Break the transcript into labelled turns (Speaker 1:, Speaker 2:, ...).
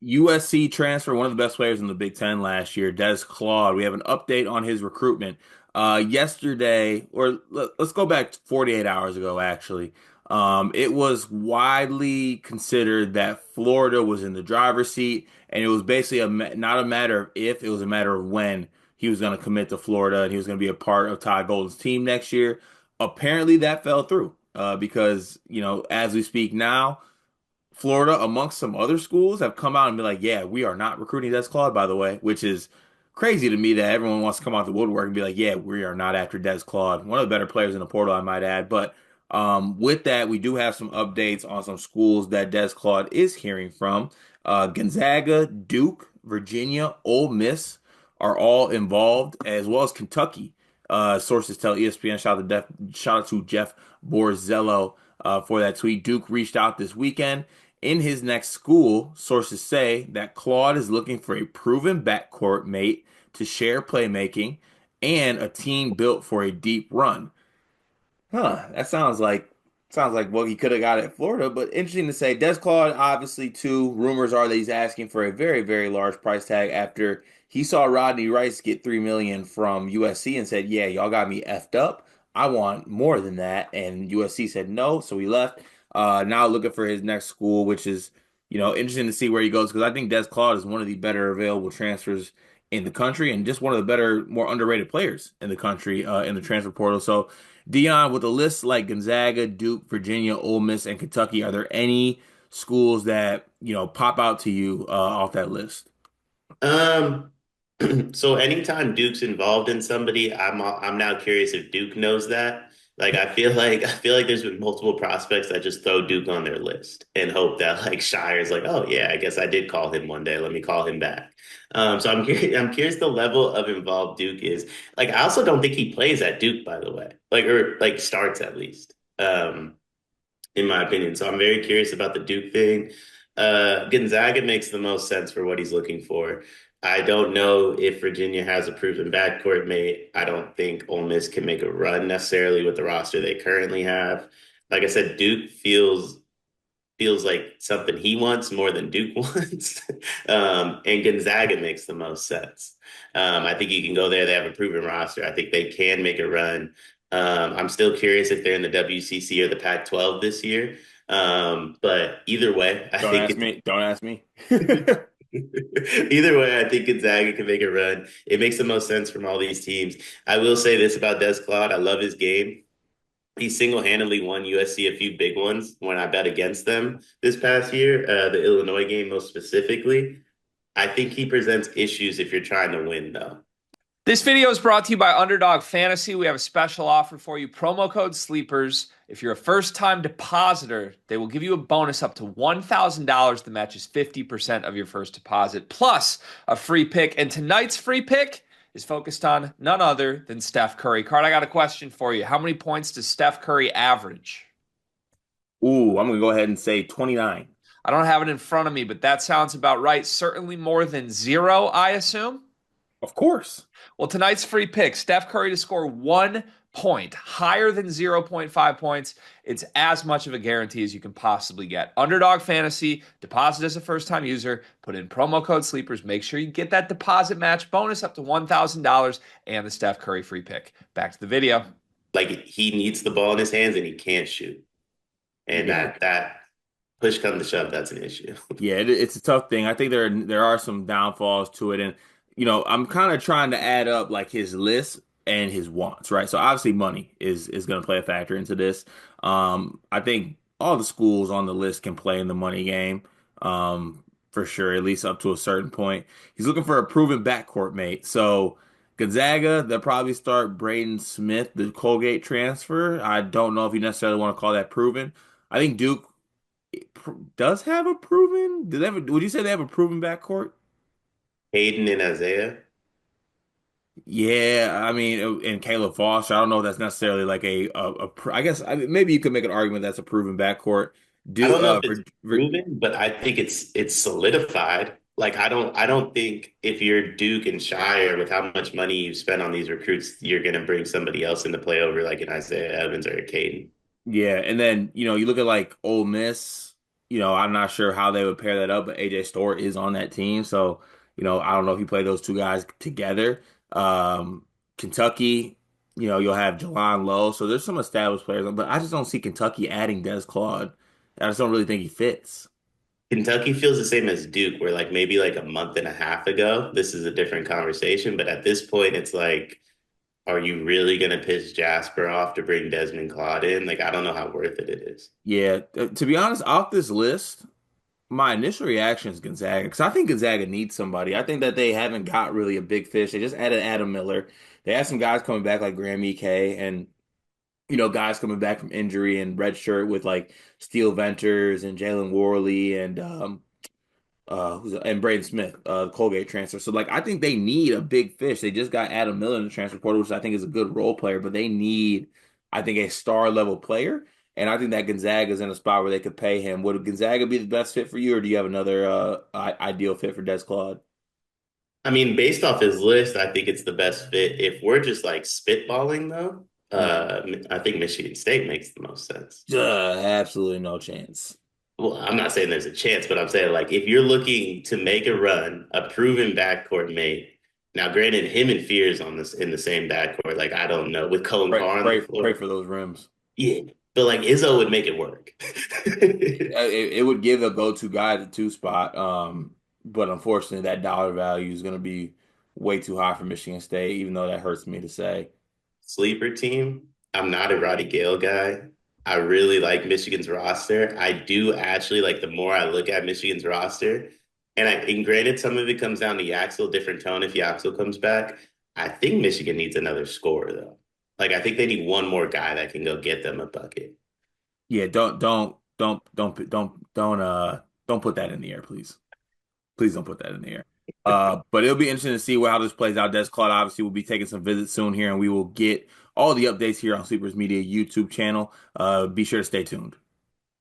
Speaker 1: USC transfer, one of the best players in the Big Ten last year, Des Claude. We have an update on his recruitment. Yesterday, or let's go back 48 hours ago, actually. It was widely considered that Florida was in the driver's seat, and it was basically not a matter of if, it was a matter of when he was going to commit to Florida and he was going to be a part of Todd Golden's team next year. Apparently, that fell through because, as we speak now, Florida, amongst some other schools, have come out and be like, yeah, we are not recruiting Des Claude, by the way, which is crazy to me that everyone wants to come out the woodwork and be like, yeah, we are not after Des Claude. One of the better players in the portal, I might add. But with that, we do have some updates on some schools that Des Claude is hearing from. Gonzaga, Duke, Virginia, Ole Miss are all involved, as well as Kentucky. Sources tell ESPN, shout out to Jeff Borzello for that tweet. Duke reached out this weekend. In his next school, sources say that Claude is looking for a proven backcourt mate to share playmaking and a team built for a deep run. Huh, that sounds like what he could have got at Florida, but interesting to say. Des Claude, obviously, too. Rumors are that he's asking for a very, very large price tag after he saw Rodney Rice get 3 million from USC and said, "Yeah, y'all got me effed up. I want more than that." And USC said no, so he left. Now looking for his next school, which is, interesting to see where he goes because I think Des Claude is one of the better available transfers in the country and just one of the better, more underrated players in the country in the transfer portal. So. Dion, with a list like Gonzaga, Duke, Virginia, Ole Miss, and Kentucky, are there any schools that, pop out to you off that list?
Speaker 2: Um, so anytime Duke's involved in somebody, I'm now curious if Duke knows that. Like I feel like there's been multiple prospects that just throw Duke on their list and hope that like Shire's like, oh yeah, I guess I did call him one day. Let me call him back. So I'm curious the level of involved Duke is. Like I also don't think he plays at Duke, by the way. Like or like starts at least. In my opinion. So I'm very curious about the Duke thing. Gonzaga makes the most sense for what he's looking for. I don't know if Virginia has a proven backcourt mate. I don't think Ole Miss can make a run necessarily with the roster they currently have. Like I said, Duke feels like something he wants more than Duke wants. And Gonzaga makes the most sense. I think you can go there. They have a proven roster. I think they can make a run. I'm still curious if they're in the WCC or the Pac-12 this year. But either way, I
Speaker 1: Don't
Speaker 2: think
Speaker 1: ask
Speaker 2: it's
Speaker 1: me. Don't ask me.
Speaker 2: either way, I think Gonzaga can make a run. It makes the most sense from all these teams. I will say this about Des Claude. I love his game. He single-handedly won USC a few big ones when I bet against them this past year, the Illinois game most specifically. I think he presents issues if you're trying to win, though.
Speaker 3: This video is brought to you by Underdog Fantasy. We have a special offer for you. Promo code SLEEPERS. If you're a first-time depositor, they will give you a bonus up to $1,000 that matches 50% of your first deposit, plus a free pick. And tonight's free pick is focused on none other than Steph Curry. Card, I got a question for you. How many points does Steph Curry average?
Speaker 1: Ooh, I'm gonna go ahead and say 29.
Speaker 3: I don't have it in front of me, but that sounds about right. Certainly more than zero, I assume.
Speaker 1: Of course.
Speaker 3: Well, tonight's free pick, Steph Curry to score 1 point, higher than zero point 0.5 points. It's as much of a guarantee as you can possibly get. Underdog Fantasy, deposit as a first-time user, put in promo code SLEEPERS. Make sure you get that deposit match bonus up to $1,000 and the Steph Curry free pick. Back to the video.
Speaker 2: Like he needs the ball in his hands and he can't shoot, and
Speaker 1: Yeah.
Speaker 2: that push come to shove, that's an issue.
Speaker 1: Yeah, it's a tough thing. I think there are some downfalls to it, and I'm kind of trying to add up like his list and his wants, right? So obviously, money is going to play a factor into this. I think all the schools on the list can play in the money game, for sure, at least up to a certain point. He's looking for a proven backcourt mate. So Gonzaga, they'll probably start Braden Smith, the Colgate transfer. I don't know if you necessarily want to call that proven. I think Duke does have a proven. Do they have would you say they have a proven backcourt?
Speaker 2: Hayden and Isaiah.
Speaker 1: Yeah, I mean, and Caleb Foster. I don't know if that's necessarily like I guess maybe you could make an argument that's a proven backcourt.
Speaker 2: I
Speaker 1: Do
Speaker 2: don't know if it's proven, but I think it's solidified. Like I don't think if you're Duke and Shire with how much money you spent on these recruits, you're gonna bring somebody else into play over like an Isaiah Evans or a Caden.
Speaker 1: yeah, and then you look at like Ole Miss. I'm not sure how they would pair that up, but AJ Stewart is on that team. So, I don't know if you play those two guys together. Um, Kentucky, you'll have Jelon Lowe. So there's some established players, but I just don't see Kentucky adding Des Claude. I just don't really think he fits.
Speaker 2: Kentucky feels the same as Duke, where like maybe like a month and a half ago, this is a different conversation. But at this point, it's like, are you really going to piss Jasper off to bring Desmond Claude in? Like, I don't know how worth it is.
Speaker 1: Yeah, to be honest, off this list, my initial reaction is Gonzaga because I think Gonzaga needs somebody. I think that they haven't got really a big fish. They just added Adam Miller. They had some guys coming back like Graham EK and guys coming back from injury and redshirt with like Steel Venters and Jalen Worley and Braden Smith, Colgate transfer. So like I think they need a big fish. They just got Adam Miller in the transfer portal, which I think is a good role player, but they need, I think, a star level player. And I think that Gonzaga is in a spot where they could pay him. Would Gonzaga be the best fit for you, or do you have another ideal fit for Des Claude?
Speaker 2: I mean, based off his list, I think it's the best fit. If we're just like spitballing, though,
Speaker 1: Mhm.
Speaker 2: I think Michigan State makes the most sense.
Speaker 1: Absolutely no chance.
Speaker 2: Well, I'm not saying there's a chance, but I'm saying like if you're looking to make a run, a proven backcourt mate. Now, granted, him and Fears on this in the same backcourt, like I don't know, with Colin
Speaker 1: Pray,
Speaker 2: Carr on the
Speaker 1: pray, pray
Speaker 2: floor,
Speaker 1: for those rims.
Speaker 2: yeah, but like Izzo would make it work.
Speaker 1: It would give a go-to guy the two spot. But unfortunately, that dollar value is going to be way too high for Michigan State, even though that hurts me to say.
Speaker 2: Sleeper team. I'm not a Roddy Gale guy. I really like Michigan's roster. I do actually like the more I look at Michigan's roster, and granted, some of it comes down to Yaxel, different tone if Yaxel comes back. I think Michigan needs another scorer though. Like I think they need one more guy that can go get them a bucket.
Speaker 1: Yeah, don't put that in the air, please. Please don't put that in the air. But it'll be interesting to see how this plays out. Des Claude obviously will be taking some visits soon here, and we will get all the updates here on Sleepers Media YouTube channel. Be sure to stay tuned.